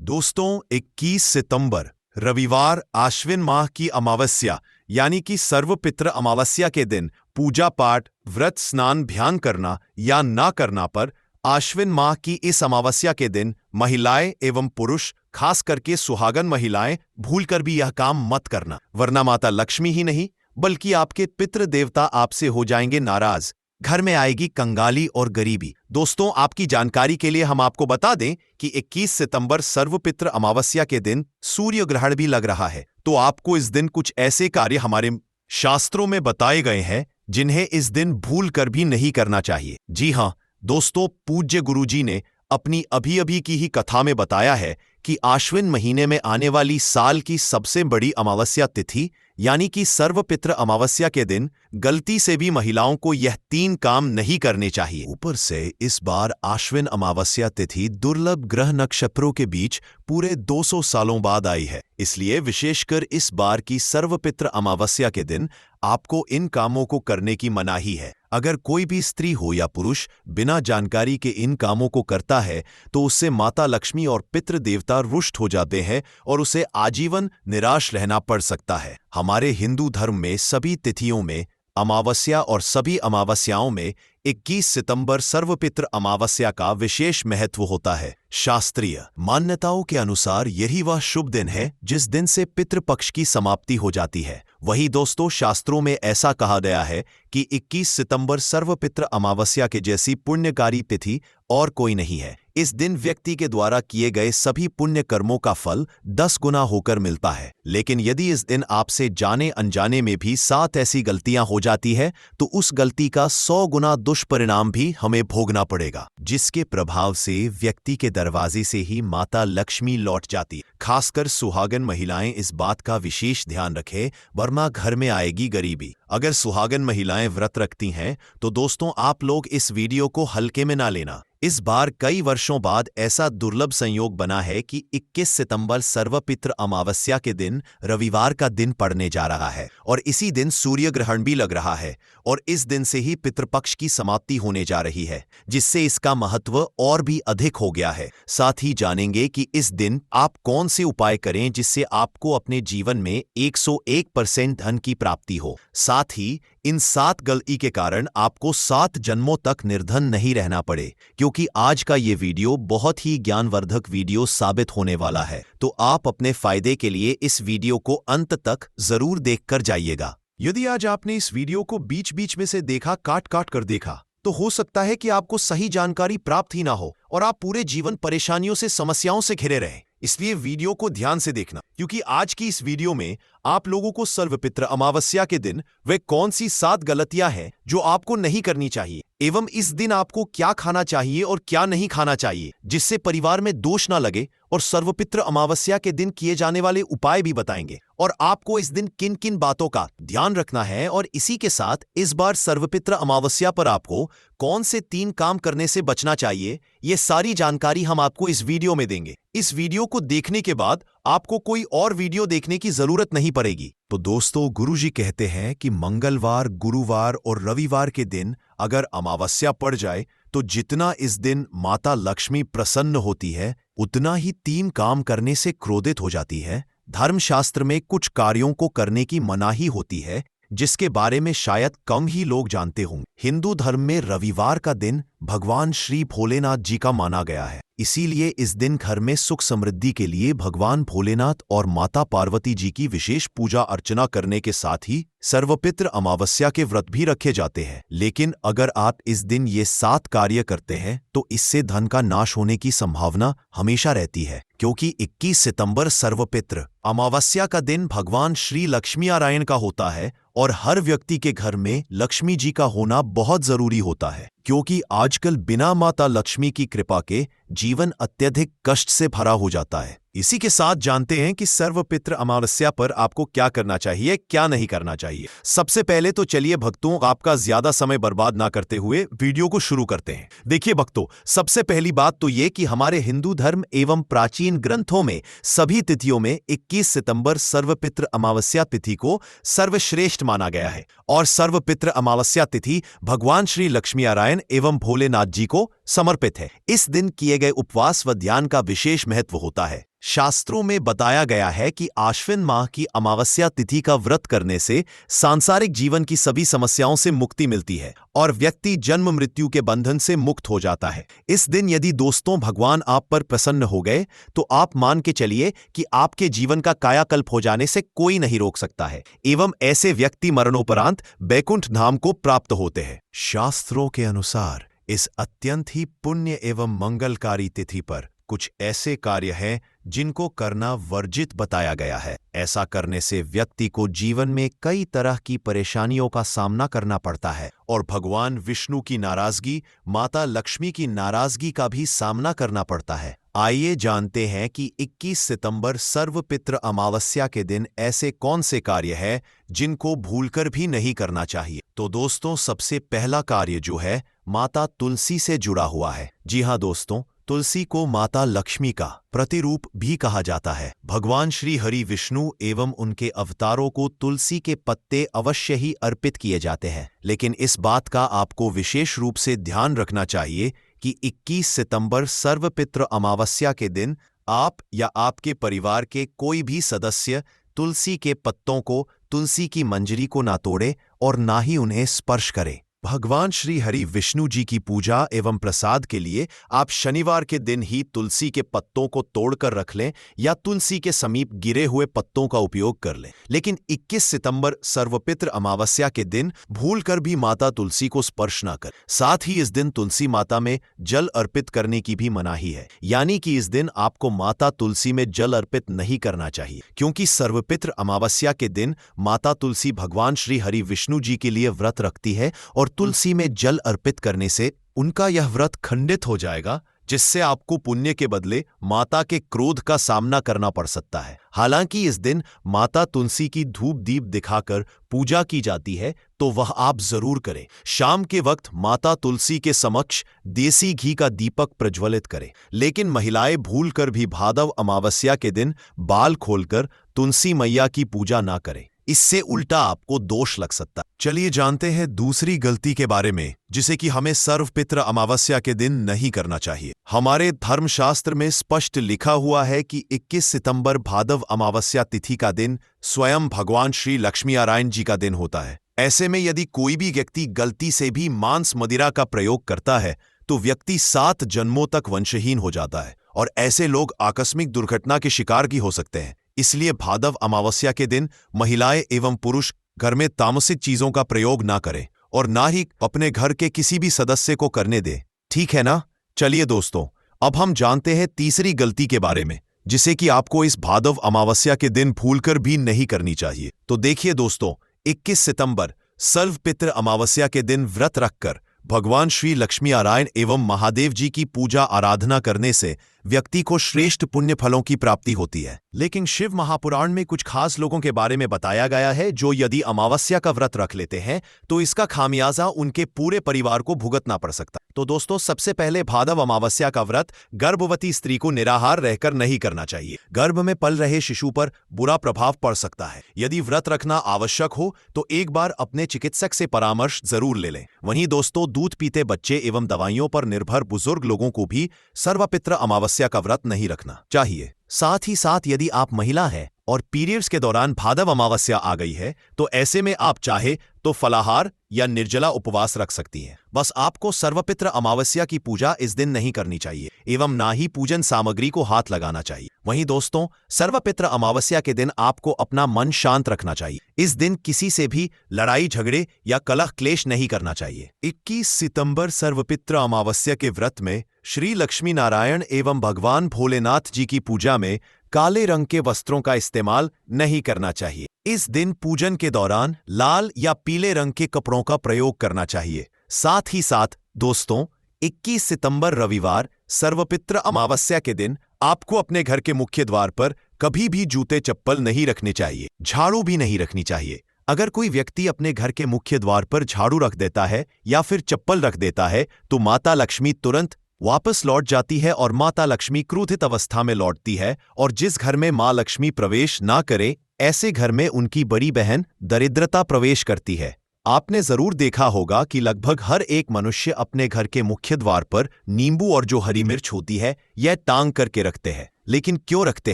दोस्तों 21 सितंबर रविवार आश्विन माह की अमावस्या यानी कि सर्वपित्र अमावस्या के दिन पूजा पाठ, व्रत, स्नान, ध्यान करना या ना करना पर आश्विन माह की इस अमावस्या के दिन महिलाएं एवं पुरुष, खास करके सुहागन महिलाएं भूलकर भी यह काम मत करना, वरना माता लक्ष्मी ही नहीं बल्कि आपके पितृ देवता आपसे हो जाएंगे नाराज। घर में आएगी कंगाली और गरीबी। दोस्तों, आपकी जानकारी के लिए हम आपको बता दें कि 21 सितंबर सर्वपित्र अमावस्या के दिन सूर्य ग्रहण भी लग रहा है, तो आपको इस दिन कुछ ऐसे कार्य हमारे शास्त्रों में बताए गए हैं जिन्हें इस दिन भूल कर भी नहीं करना चाहिए। जी हां दोस्तों, पूज्य गुरुजी ने अपनी अभी की ही कथा में बताया है कि आश्विन महीने में आने वाली साल की सबसे बड़ी अमावस्या तिथि यानी कि सर्वपित्र अमावस्या के दिन गलती से भी महिलाओं को यह 3 काम नहीं करने चाहिए। ऊपर से इस बार आश्विन अमावस्या तिथि दुर्लभ ग्रह नक्षत्रों के बीच पूरे 200 सालों बाद आई है, इसलिए विशेषकर इस बार की सर्वपित्र अमावस्या के दिन आपको इन कामों को करने की मनाही है। अगर कोई भी स्त्री हो या पुरुष बिना जानकारी के इन कामों को करता है तो उससे माता लक्ष्मी और पितृ देवता रुष्ट हो जाते हैं और उसे आजीवन निराश रहना पड़ सकता है। हमारे हिंदू धर्म में सभी तिथियों में अमावस्या और सभी अमावस्याओं में 21 सितंबर सर्वपित्र अमावस्या का विशेष महत्व होता है। शास्त्रीय मान्यताओं के अनुसार यही वह शुभ दिन है जिस दिन से पितृपक्ष की समाप्ति हो जाती है। वही दोस्तों, शास्त्रों में ऐसा कहा गया है कि 21 सितंबर सर्वपित्र अमावस्या के जैसी पुण्यकारी तिथि और कोई नहीं है। इस दिन व्यक्ति के द्वारा किए गए सभी पुण्य कर्मों का फल 10 गुना होकर मिलता है। लेकिन यदि इस दिन आपसे जाने अनजाने में भी 7 ऐसी गलतियां हो जाती है तो उस गलती का 100 गुना दुष्परिणाम भी हमें भोगना पड़ेगा, जिसके प्रभाव से व्यक्ति के दरवाजे से ही माता लक्ष्मी लौट जाती। खासकर सुहागन महिलाएं इस बात का विशेष ध्यान रखें, वरना घर में आएगी गरीबी। अगर सुहागन महिलाएं व्रत रखती हैं तो दोस्तों, आप लोग इस वीडियो को हल्के में ना लेना। इस बार कई वर्षों बाद ऐसा दुर्लभ संयोग बना है कि 21 सितंबर सर्वपित्र अमावस्या के दिन रविवार का दिन पड़ने जा रहा है और इसी दिन सूर्य ग्रहण भी लग रहा है और इस दिन से ही पितृपक्ष की समाप्ति होने जा रही है, जिससे इसका महत्व और भी अधिक हो गया है। साथ ही जानेंगे कि इस दिन आप कौन से उपाय करें जिससे आपको अपने जीवन में 101% धन की प्राप्ति हो। साथ ही इन 7 गलती के कारण आपको 7 जन्मों तक निर्धन नहीं रहना पड़े, क्योंकि आज का ये वीडियो बहुत ही ज्ञानवर्धक वीडियो साबित होने वाला है। तो आप अपने फायदे के लिए इस वीडियो को अंत तक जरूर देखकर जाइएगा। यदि आज आपने इस वीडियो को बीच बीच में से देखा, काट काट कर देखा, तो हो सकता है कि आपको सही जानकारी प्राप्त ही ना हो और आप पूरे जीवन परेशानियों से, समस्याओं से घिरे रहें। इसलिए वीडियो को ध्यान से देखना, क्योंकि आज की इस वीडियो में आप लोगों को सर्वपित्र अमावस्या के दिन वे कौन सी 7 गलतियां हैं जो आपको नहीं करनी चाहिए एवं इस दिन आपको क्या खाना चाहिए और क्या नहीं खाना चाहिए जिससे परिवार में दोष ना लगे, और सर्वपित्र अमावस्या के दिन किए जाने वाले उपाय भी बताएंगे और आपको इस दिन किन किन बातों का ध्यान रखना है। और इसी के साथ इस बार सर्वपित्र अमावस्या पर आपको कौन से 3 काम करने से बचना चाहिए, ये सारी जानकारी हम आपको इस वीडियो में देंगे। इस वीडियो को देखने के बाद आपको कोई और वीडियो देखने की जरूरत नहीं पड़ेगी। तो दोस्तों, गुरुजी कहते हैं कि मंगलवार, गुरुवार और रविवार के दिन अगर अमावस्या पड़ जाए तो जितना इस दिन माता लक्ष्मी प्रसन्न होती है उतना ही 3 काम करने से क्रोधित हो जाती है। धर्मशास्त्र में कुछ कार्यों को करने की मनाही होती है जिसके बारे में शायद कम ही लोग जानते होंगे। हिंदू धर्म में रविवार का दिन भगवान श्री भोलेनाथ जी का माना गया है, इसीलिए इस दिन घर में सुख समृद्धि के लिए भगवान भोलेनाथ और माता पार्वती जी की विशेष पूजा अर्चना करने के साथ ही सर्वपित्र अमावस्या के व्रत भी रखे जाते हैं। लेकिन अगर आप इस दिन ये 7 कार्य करते हैं तो इससे धन का नाश होने की संभावना हमेशा रहती है, क्योंकि 21 सितंबर सर्वपित्र अमावस्या का दिन भगवान श्री लक्ष्मी नारायण का होता है और हर व्यक्ति के घर में लक्ष्मी जी का होना बहुत जरूरी होता है, क्योंकि आजकल बिना माता लक्ष्मी की कृपा के जीवन अत्यधिक कष्ट से भरा हो जाता है। इसी के साथ जानते हैं कि सर्वपित्र अमावस्या पर आपको क्या करना चाहिए, क्या नहीं करना चाहिए। सबसे पहले तो चलिए भक्तों, आपका ज्यादा समय बर्बाद ना करते हुए वीडियो को शुरू करते हैं। देखिए भक्तों, सबसे पहली बात तो ये कि हमारे हिंदू धर्म एवं प्राचीन ग्रंथों में सभी तिथियों में 21 सितंबर सर्वपित्र अमावस्या तिथि को सर्वश्रेष्ठ माना गया है और सर्वपित्र अमावस्या तिथि भगवान श्री लक्ष्मी नारायण एवं भोलेनाथ जी को समर्पित है। इस दिन किए गए उपवास व ध्यान का विशेष महत्व होता है। शास्त्रों में बताया गया है कि आश्विन माह की अमावस्या तिथि का व्रत करने से सांसारिक जीवन की सभी समस्याओं से मुक्ति मिलती है और व्यक्ति जन्म मृत्यु के बंधन से मुक्त हो जाता है। इस दिन यदि दोस्तों भगवान आप पर प्रसन्न हो गए तो आप मान के चलिए कि आपके जीवन का कायाकल्प हो जाने से कोई नहीं रोक सकता है एवं ऐसे व्यक्ति मरणोपरांत बैकुंठ धाम को प्राप्त होते हैं। शास्त्रों के अनुसार इस अत्यंत ही पुण्य एवं मंगलकारी तिथि पर कुछ ऐसे कार्य हैं जिनको करना वर्जित बताया गया है। ऐसा करने से व्यक्ति को जीवन में कई तरह की परेशानियों का सामना करना पड़ता है और भगवान विष्णु की नाराजगी, माता लक्ष्मी की नाराजगी का भी सामना करना पड़ता है। आइए जानते हैं कि 21 सितंबर सर्वपित्र अमावस्या के दिन ऐसे कौन से कार्य हैं जिनको भूलकर भी नहीं करना चाहिए। तो दोस्तों, सबसे पहला कार्य जो है माता तुलसी से जुड़ा हुआ है। जी हाँ दोस्तों, तुलसी को माता लक्ष्मी का प्रतिरूप भी कहा जाता है। भगवान श्री हरि विष्णु एवं उनके अवतारों को तुलसी के पत्ते अवश्य ही अर्पित किए जाते हैं, लेकिन इस बात का आपको विशेष रूप से ध्यान रखना चाहिए कि 21 सितंबर सर्वपित्र अमावस्या के दिन आप या आपके परिवार के कोई भी सदस्य तुलसी के पत्तों को, तुलसी की मंजरी को ना तोड़े और ना ही उन्हें स्पर्श करे। भगवान श्री हरि विष्णु जी की पूजा एवं प्रसाद के लिए आप शनिवार के दिन ही तुलसी के पत्तों को तोड़कर रख लें या तुलसी के समीप गिरे हुए पत्तों का उपयोग कर लें, लेकिन 21 सितंबर सर्वपित्र अमावस्या के दिन भूलकर भी माता तुलसी को स्पर्श न कर। साथ ही इस दिन तुलसी माता में जल अर्पित करने की भी मनाही है, यानी कि इस दिन आपको माता तुलसी में जल अर्पित नहीं करना चाहिए, क्योंकि सर्वपित्र अमावस्या के दिन माता तुलसी भगवान श्री हरि विष्णु जी के लिए व्रत रखती है और तुलसी में जल अर्पित करने से उनका यह व्रत खंडित हो जाएगा, जिससे आपको पुण्य के बदले माता के क्रोध का सामना करना पड़ सकता है। हालांकि इस दिन माता तुलसी की धूप दीप दिखाकर पूजा की जाती है, तो वह आप जरूर करें। शाम के वक्त माता तुलसी के समक्ष देसी घी का दीपक प्रज्वलित करें, लेकिन महिलाएं भूलकर भी भादव अमावस्या के दिन बाल खोलकर तुलसी मैया की पूजा ना करें, इससे उल्टा आपको दोष लग सकता है। चलिए जानते हैं दूसरी गलती के बारे में, जिसे कि हमें सर्वपित्र अमावस्या के दिन नहीं करना चाहिए। हमारे धर्मशास्त्र में स्पष्ट लिखा हुआ है कि 21 सितंबर भादव अमावस्या तिथि का दिन स्वयं भगवान श्री लक्ष्मी नारायण जी का दिन होता है। ऐसे में यदि कोई भी व्यक्ति गलती से भी मांस मदिरा का प्रयोग करता है तो व्यक्ति 7 जन्मों तक वंशहीन हो जाता है और ऐसे लोग आकस्मिक दुर्घटना के शिकार भी हो सकते हैं। इसलिए भादव अमावस्या के दिन महिलाएं एवं पुरुष घर में तामसिक चीजों का प्रयोग ना करें और ना ही अपने घर के किसी भी सदस्य को करने दें। ठीक है ना? चलिए दोस्तों, अब हम जानते हैं तीसरी गलती के बारे में, जिसे कि आपको इस भादव अमावस्या के दिन भूलकर भी नहीं करनी चाहिए। तो देखिए दोस्तों, 21 सितंबर सर्वपित्र अमावस्या के दिन व्रत रखकर भगवान श्री लक्ष्मी नारायण एवं महादेव जी की पूजा आराधना करने से व्यक्ति को श्रेष्ठ पुण्य फलों की प्राप्ति होती है। लेकिन शिव महापुराण में कुछ खास लोगों के बारे में बताया गया है जो यदि अमावस्या का व्रत रख लेते हैं तो इसका खामियाजा उनके पूरे परिवार को भुगतना पड़ सकता है। तो दोस्तों, सबसे पहले भादव अमावस्या का व्रत गर्भवती स्त्री को निराहार रहकर नहीं करना चाहिए। गर्भ में पल रहे शिशु पर बुरा प्रभाव पड़ सकता है। यदि व्रत रखना आवश्यक हो तो एक बार अपने चिकित्सक से परामर्श जरूर ले लें। वहीं दोस्तों, दूध पीते बच्चे एवं दवाइयों पर निर्भर बुजुर्ग लोगों को भी सर्वपित्र अमावस्या का व्रत नहीं रखना चाहिए। साथ ही साथ यदि आप महिला हैं और पीरियड्स के दौरान भादव अमावस्या आ गई है तो ऐसे में आप चाहे तो फलाहार या निर्जला उपवास रख सकती हैं। बस आपको सर्वपित्र अमावस्या की पूजा इस दिन नहीं करनी चाहिए एवं ना ही पूजन सामग्री को हाथ लगाना चाहिए। वहीं दोस्तों, सर्वपित्र अमावस्या के दिन आपको अपना मन शांत रखना चाहिए। इस दिन किसी से भी लड़ाई झगड़े या कलह क्लेश नहीं करना चाहिए। 21 सितंबर सर्वपित्र अमावस्या के व्रत में श्री लक्ष्मी नारायण एवं भगवान भोलेनाथ जी की पूजा में काले रंग के वस्त्रों का इस्तेमाल नहीं करना चाहिए। इस दिन पूजन के दौरान लाल या पीले रंग के कपड़ों का प्रयोग करना चाहिए। साथ ही साथ दोस्तों, 21 सितंबर रविवार सर्वपित्र अमावस्या के दिन आपको अपने घर के मुख्य द्वार पर कभी भी जूते चप्पल नहीं रखने चाहिए, झाड़ू भी नहीं रखनी चाहिए। अगर कोई व्यक्ति अपने घर के मुख्य द्वार पर झाड़ू रख देता है या फिर चप्पल रख देता है तो माता लक्ष्मी तुरंत वापस लौट जाती है और माता लक्ष्मी क्रोधित अवस्था में लौटती है। और जिस घर में मां लक्ष्मी प्रवेश ना करे, ऐसे घर में उनकी बड़ी बहन दरिद्रता प्रवेश करती है आपने जरूर देखा होगा कि लगभग हर एक मनुष्य अपने घर के मुख्य द्वार पर नींबू और जो हरी मिर्च होती है यह टांग करके रखते हैं। लेकिन क्यों रखते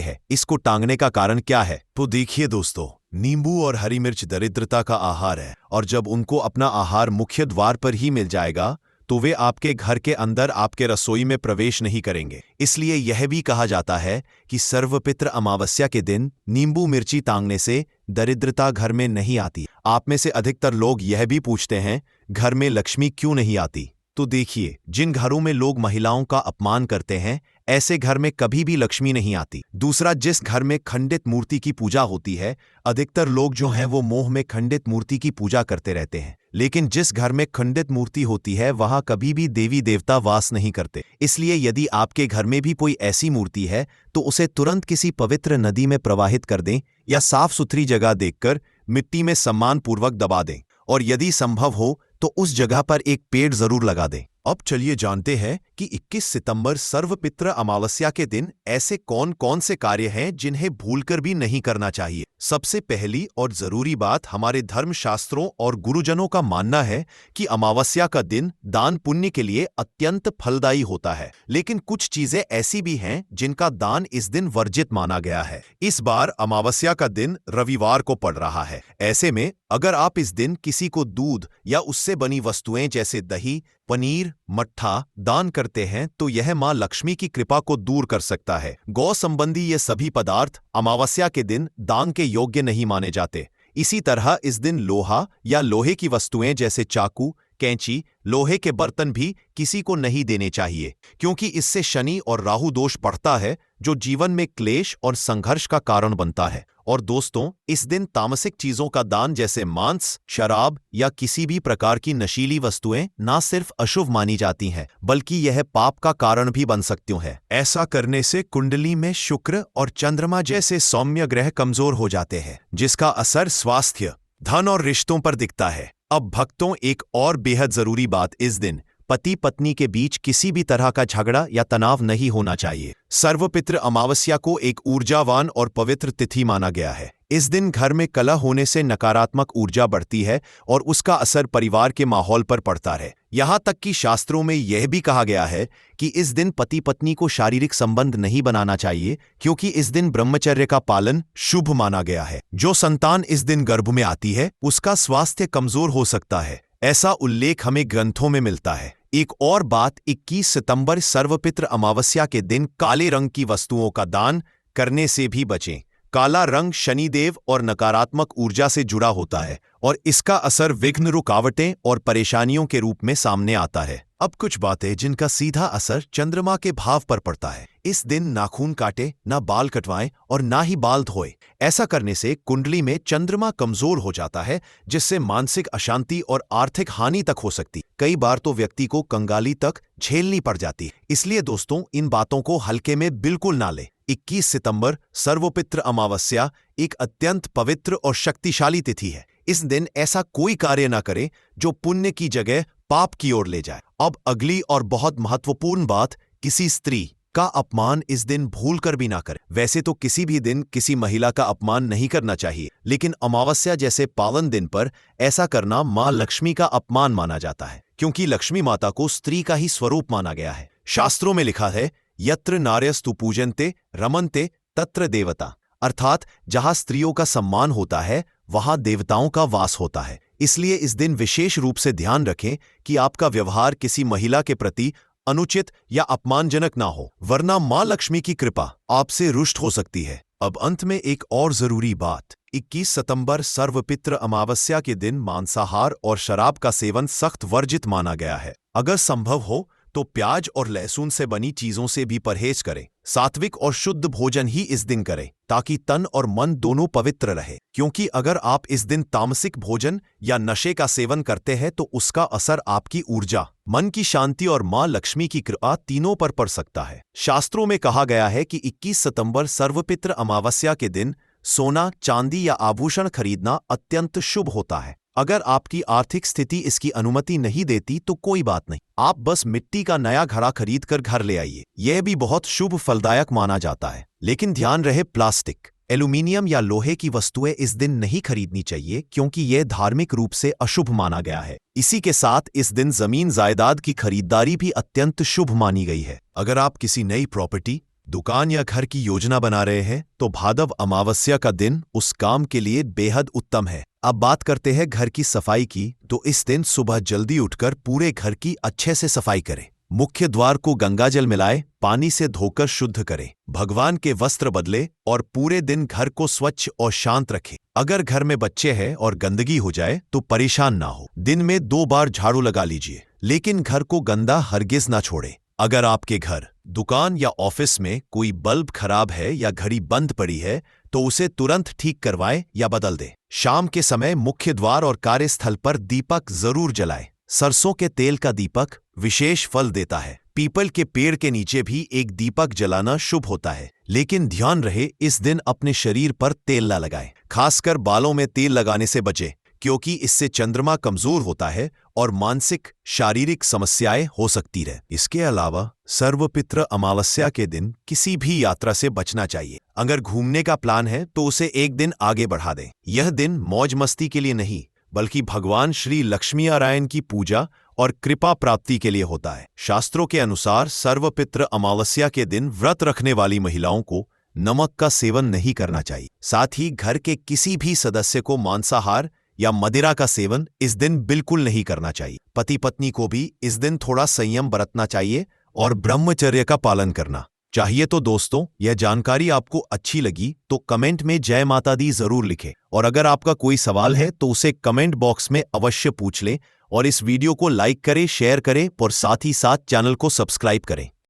हैं? इसको टांगने का कारण क्या है? तो देखिए दोस्तों, नींबू और हरी मिर्च दरिद्रता का आहार है, और जब उनको अपना आहार मुख्य द्वार पर ही मिल जाएगा तो वे आपके घर के अंदर आपके रसोई में प्रवेश नहीं करेंगे। इसलिए यह भी कहा जाता है कि सर्वपित्र अमावस्या के दिन नींबू मिर्ची टांगने से दरिद्रता घर में नहीं आती। आप में से अधिकतर लोग यह भी पूछते हैं, घर में लक्ष्मी क्यों नहीं आती? तो देखिए, जिन घरों में लोग महिलाओं का अपमान करते हैं ऐसे घर में कभी भी लक्ष्मी नहीं आती। दूसरा, जिस घर में खंडित मूर्ति की पूजा होती है, अधिकतर लोग जो हैं वो मोह में खंडित मूर्ति की पूजा करते रहते हैं। लेकिन जिस घर में खंडित मूर्ति होती है वहां कभी भी देवी देवता वास नहीं करते। इसलिए यदि आपके घर में भी कोई ऐसी मूर्ति है तो उसे तुरंत किसी पवित्र नदी में प्रवाहित कर दें या साफ सुथरी जगह देखकर मिट्टी में सम्मानपूर्वक दबा दें, और यदि संभव हो तो उस जगह पर एक पेड़ जरूर लगा दें। अब चलिए जानते हैं कि 21 सितंबर सर्वपित्र अमावस्या के दिन ऐसे कौन कौन से कार्य हैं जिन्हें भूलकर भी नहीं करना चाहिए। सबसे पहली और जरूरी बात, हमारे धर्मशास्त्रों और गुरुजनों का मानना है कि अमावस्या का दिन दान पुण्य के लिए अत्यंत फलदायी होता है। लेकिन कुछ चीजें ऐसी भी हैं जिनका दान इस दिन वर्जित माना गया है। इस बार अमावस्या का दिन रविवार को पड़ रहा है। ऐसे में अगर आप इस दिन किसी को दूध या उससे बनी वस्तुएं जैसे दही, पनीर, मट्ठा दान करते हैं तो यह मां लक्ष्मी की कृपा को दूर कर सकता है। गौ संबंधी ये सभी पदार्थ अमावस्या के दिन दान के योग्य नहीं माने जाते। इसी तरह इस दिन लोहा या लोहे की वस्तुएं जैसे चाकू, कैंची, लोहे के बर्तन भी किसी को नहीं देने चाहिए, क्योंकि इससे शनि और राहु दोष बढ़ता है जो जीवन में क्लेश और संघर्ष का कारण बनता है। और दोस्तों, इस दिन तामसिक चीजों का दान जैसे मांस, शराब या किसी भी प्रकार की नशीली वस्तुएं ना सिर्फ अशुभ मानी जाती हैं बल्कि यह पाप का कारण भी बन सकती हैं। ऐसा करने से कुंडली में शुक्र और चंद्रमा जैसे सौम्य ग्रह कमजोर हो जाते हैं, जिसका असर स्वास्थ्य, धन और रिश्तों पर दिखता है। अब भक्तों, एक और बेहद जरूरी बात, इस दिन पति पत्नी के बीच किसी भी तरह का झगड़ा या तनाव नहीं होना चाहिए। सर्वपित्र अमावस्या को एक ऊर्जावान और पवित्र तिथि माना गया है। इस दिन घर में कलह होने से नकारात्मक ऊर्जा बढ़ती है और उसका असर परिवार के माहौल पर पड़ता है। यहाँ तक कि शास्त्रों में यह भी कहा गया है कि इस दिन पति पत्नी को शारीरिक संबंध नहीं बनाना चाहिए, क्योंकि इस दिन ब्रह्मचर्य का पालन शुभ माना गया है। जो संतान इस दिन गर्भ में आती है उसका स्वास्थ्य कमजोर हो सकता है, ऐसा उल्लेख हमें ग्रंथों में मिलता है। एक और बात, 21 सितंबर सर्वपित्र अमावस्या के दिन काले रंग की वस्तुओं का दान करने से भी बचें। काला रंग शनिदेव और नकारात्मक ऊर्जा से जुड़ा होता है और इसका असर विघ्न, रुकावटें और परेशानियों के रूप में सामने आता है। अब कुछ बातें जिनका सीधा असर चंद्रमा के भाव पर पड़ता है। इस दिन नाखून काटे, ना बाल कटवाएं और ना ही बाल धोए। ऐसा करने से कुंडली में चंद्रमा कमजोर हो जाता है, जिससे मानसिक अशांति और आर्थिक हानि तक हो सकती। कई बार तो व्यक्ति को कंगाली तक झेलनी पड़ जाती है। इसलिए दोस्तों, इन बातों को हल्के में बिल्कुल ना लें। 21 सितंबर सर्वपित्र अमावस्या एक अत्यंत पवित्र और शक्तिशाली तिथि है। इस दिन ऐसा कोई कार्य ना करें जो पुण्य की जगह पाप की ओर ले जाए। अब अगली और बहुत महत्वपूर्ण बात, किसी स्त्री का अपमान इस दिन भूल कर भी ना करें। वैसे तो किसी भी दिन किसी महिला का अपमान नहीं करना चाहिए, लेकिन अमावस्या जैसे पावन दिन पर ऐसा करना मां लक्ष्मी का अपमान माना जाता है, क्योंकि लक्ष्मी माता को स्त्री का ही स्वरूप माना गया है। शास्त्रों में लिखा है, यत्र नार्यस्तु पूजन्ते रमन्ते तत्र देवता, अर्थात जहां स्त्रियों का सम्मान होता है वहां देवताओं का वास होता है। इसलिए इस दिन विशेष रूप से ध्यान रखें कि आपका व्यवहार किसी महिला के प्रति अनुचित या अपमानजनक ना हो, वरना मां लक्ष्मी की कृपा आपसे रुष्ट हो सकती है। अब अंत में एक और जरूरी बात, 21 सितंबर सर्वपित्र अमावस्या के दिन मांसाहार और शराब का सेवन सख्त वर्जित माना गया है। अगर संभव हो तो प्याज और लहसुन से बनी चीजों से भी परहेज करें। सात्विक और शुद्ध भोजन ही इस दिन करें ताकि तन और मन दोनों पवित्र रहे, क्योंकि अगर आप इस दिन तामसिक भोजन या नशे का सेवन करते हैं तो उसका असर आपकी ऊर्जा, मन की शांति और मां लक्ष्मी की कृपा तीनों पर पड़ सकता है। शास्त्रों में कहा गया है कि 21 सितंबर सर्वपित्र अमावस्या के दिन सोना, चांदी या आभूषण खरीदना अत्यंत शुभ होता है। अगर आपकी आर्थिक स्थिति इसकी अनुमति नहीं देती तो कोई बात नहीं, आप बस मिट्टी का नया घड़ा खरीद कर घर ले आइए। यह भी बहुत शुभ फलदायक माना जाता है। लेकिन ध्यान रहे, प्लास्टिक, एल्यूमीनियम या लोहे की वस्तुएं इस दिन नहीं खरीदनी चाहिए क्योंकि यह धार्मिक रूप से अशुभ माना गया है। इसी के साथ इस दिन जमीन जायदाद की खरीदारी भी अत्यंत शुभ मानी गई है। अगर आप किसी नई प्रॉपर्टी, दुकान या घर की योजना बना रहे हैं तो भादव अमावस्या का दिन उस काम के लिए बेहद उत्तम है। अब बात करते हैं घर की सफाई की, तो इस दिन सुबह जल्दी उठकर पूरे घर की अच्छे से सफाई करें। मुख्य द्वार को गंगाजल मिलाए पानी से धोकर शुद्ध करें। भगवान के वस्त्र बदले और पूरे दिन घर को स्वच्छ और शांत रखें। अगर घर में बच्चे हैं और गंदगी हो जाए तो परेशान ना हो। दिन में 2 बार झाड़ू लगा लीजिए, लेकिन घर को गंदा हरगिज ना छोड़े। अगर आपके घर, दुकान या ऑफिस में कोई बल्ब खराब है या घड़ी बंद पड़ी है तो उसे तुरंत ठीक करवाएं या बदल दें। शाम के समय मुख्य द्वार और कार्यस्थल पर दीपक जरूर जलाएं। सरसों के तेल का दीपक विशेष फल देता है। पीपल के पेड़ के नीचे भी एक दीपक जलाना शुभ होता है, लेकिन ध्यान रहे इस दिन अपने शरीर पर तेल ना लगाएं। खासकर बालों में तेल लगाने से बचें क्योंकि इससे चंद्रमा कमजोर होता है और मानसिक शारीरिक समस्याएं हो सकती है। इसके अलावा सर्वपित्र अमावस्या के दिन किसी भी यात्रा से बचना चाहिए। अगर घूमने का प्लान है तो उसे एक दिन आगे बढ़ा दें। यह दिन मौज मस्ती के लिए नहीं बल्कि भगवान श्री लक्ष्मी नारायण की पूजा और कृपा प्राप्ति के लिए होता है। शास्त्रों के अनुसार सर्वपित्र अमावस्या के दिन व्रत रखने वाली महिलाओं को नमक का सेवन नहीं करना चाहिए। साथ ही घर के किसी भी सदस्य को मांसाहार या मदिरा का सेवन इस दिन बिल्कुल नहीं करना चाहिए। पति पत्नी को भी इस दिन थोड़ा संयम बरतना चाहिए और ब्रह्मचर्य का पालन करना चाहिए। तो दोस्तों, यह जानकारी आपको अच्छी लगी तो कमेंट में जय माता दी जरूर लिखें, और अगर आपका कोई सवाल है तो उसे कमेंट बॉक्स में अवश्य पूछ लें, और इस वीडियो को लाइक करें, शेयर करें और साथ ही साथ चैनल को सब्सक्राइब करें।